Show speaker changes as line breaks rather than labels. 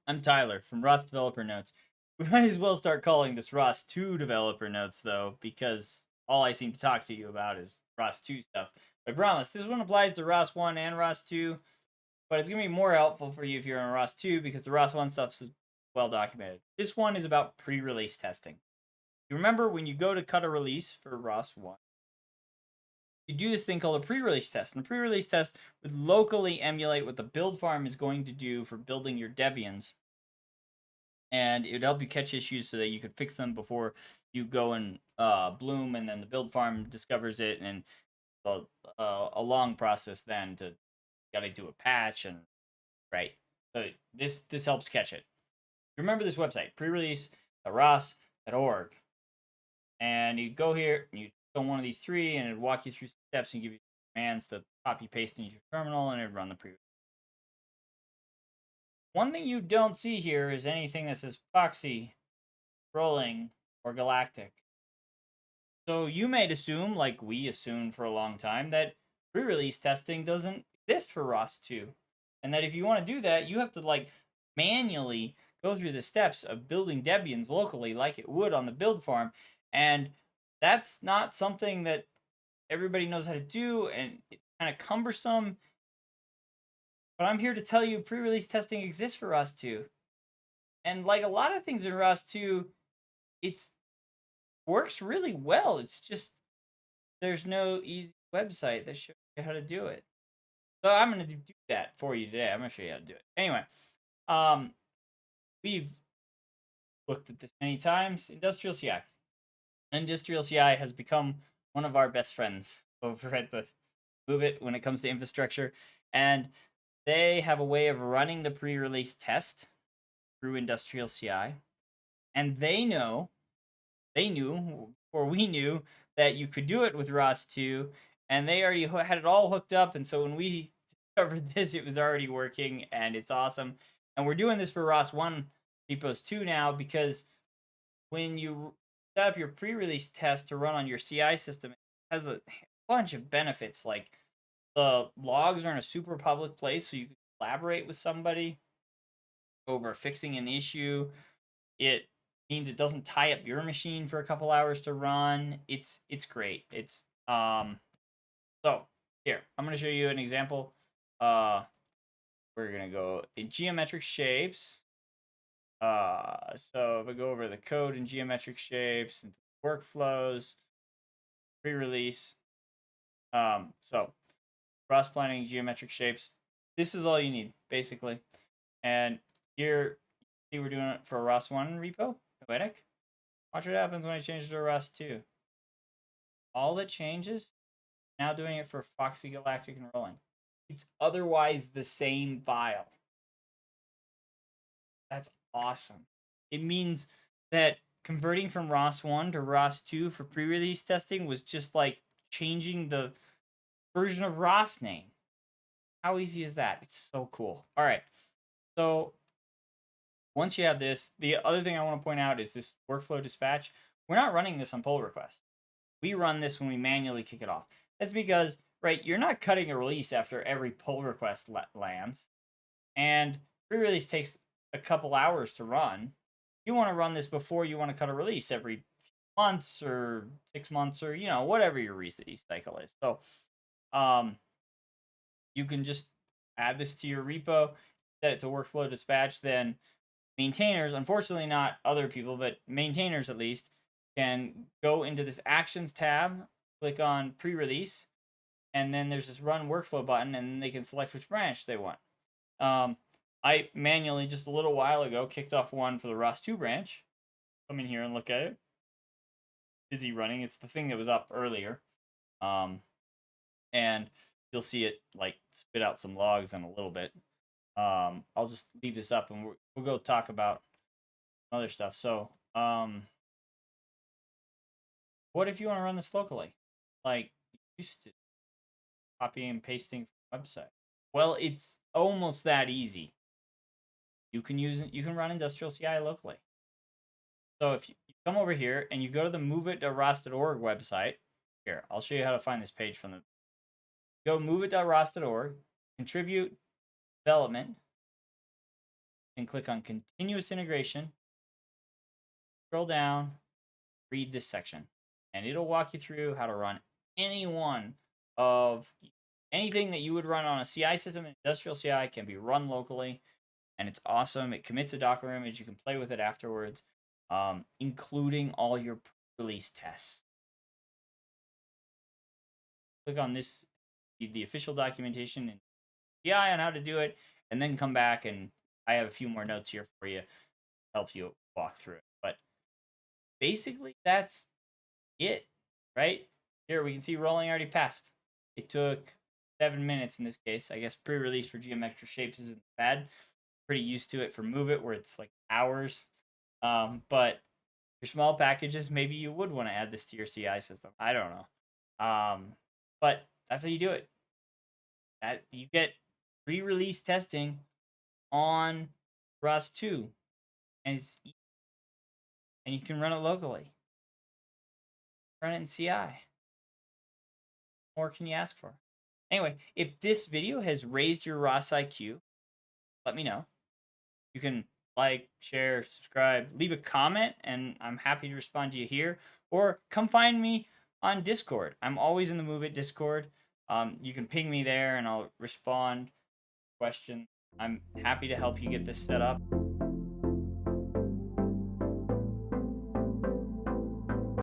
I'm Tyler from ROS Developer Notes. We might as well start calling this ROS2 Developer Notes, though, because all I seem to talk to you about is ROS2 stuff. I promise, this one applies to ROS1 and ROS2, but it's going to be more helpful for you if you're on ROS2 because the ROS1 stuff is well documented. This one is about pre-release testing. You remember when you go to cut a release for ROS1, you do this thing called a pre-release test. And a pre-release test would locally emulate what the build farm is going to do for building your Debians, and it would help you catch issues so that you could fix them before you go and bloom, and then the build farm discovers it, and a, a long process then to got to do a patch and right. So this helps catch it. Remember this website pre-release.ros.org, and you go here and you on one of these three, and it'd walk you through some steps and give you commands to copy paste into your terminal, and it'd run the pre. One thing you don't see here is anything that says Foxy, Rolling, or Galactic. So you might assume, like we assumed for a long time, that pre-release testing doesn't exist for ROS2. And that if you want to do that, you have to like manually go through the steps of building Debians locally like it would on the build farm. And that's not something that everybody knows how to do, and it's kind of cumbersome. But I'm here to tell you pre-release testing exists for ROS2. And like a lot of things in ROS2, it's works really well. It's just there's no easy website that shows you how to do it. So I'm going to do that for you today. I'm going to show you how to do it. Anyway, um, we've looked at this many times. Industrial CI. Industrial CI has become one of our best friends over at the Move It when it comes to infrastructure. And they have a way of running the pre-release test through Industrial CI. And they knew, or we knew, that you could do it with ROS2, and they already had it all hooked up. And so when we discovered this, it was already working, and it's awesome. And we're doing this for ROS1 repos too now, because when you set up your pre-release test to run on your CI system, it has a bunch of benefits. Like the logs are in a super public place, so you can collaborate with somebody over fixing an issue. It means it doesn't tie up your machine for a couple hours to run. It's great. It's so here, I'm gonna show you an example. We're gonna go in geometric shapes. So if I go over the code in geometric shapes and workflows, pre-release. So cross planning geometric shapes. This is all you need basically. And here, see, we're doing it for a ROS1 repo, Poetic. Watch what happens when I change it to ROS2. All that changes, now doing it for Foxy, Galactic, and Rolling. It's otherwise the same file. That's awesome. It means that converting from ROS1 to ROS2 for pre-release testing was just like changing the version of ROS name. How easy is that? It's so cool. All right. So once you have this, the other thing I want to point out is this workflow dispatch. We're not running this on pull request. We run this when we manually kick it off. That's because, right, you're not cutting a release after every pull request lands. And pre-release takes a couple hours to run. You want to run this before you want to cut a release every months or 6 months, or whatever your release cycle is. So you can just add this to your repo, set it to workflow dispatch. Then maintainers, unfortunately not other people, but maintainers at least, can go into this actions tab, click on pre-release, and then there's this run workflow button, and they can select which branch they want. I manually, just a little while ago, kicked off one for the ROS2 branch. Come in here and look at it. Busy running. It's the thing that was up earlier. And you'll see it like spit out some logs in a little bit. I'll just leave this up, and we'll go talk about other stuff. So, what if you want to run this locally, like you used to, copying and pasting from website? Well, it's almost that easy. You can run industrial CI locally. So if you come over here and you go to the moveit.ros.org website, here, I'll show you how to find this page from the go moveit.ros.org, contribute development, and click on continuous integration, scroll down, read this section, and it'll walk you through how to run any one of anything that you would run on a CI system. Industrial CI can be run locally, and it's awesome. It commits a Docker image. You can play with it afterwards, including all your release tests. Click on this, the official documentation and CI on how to do it, and then come back, and I have a few more notes here for you to help you walk through it. But basically, that's it, right? Here we can see rolling already passed. It took 7 minutes in this case. I guess pre-release for geometric shapes isn't bad. Pretty used to it for Move It, where it's like hours. But your small packages, maybe you would want to add this to your CI system. I don't know. But that's how you do it. That you get pre-release testing on ROS2, and you can run it locally. Run it in CI. More can you ask for? Anyway, if this video has raised your ROS IQ, let me know. You can like, share, subscribe, leave a comment, and I'm happy to respond to you here. Or come find me on Discord. I'm always in the Move It Discord. You can ping me there, and I'll respond. Question. I'm happy to help you get this set up.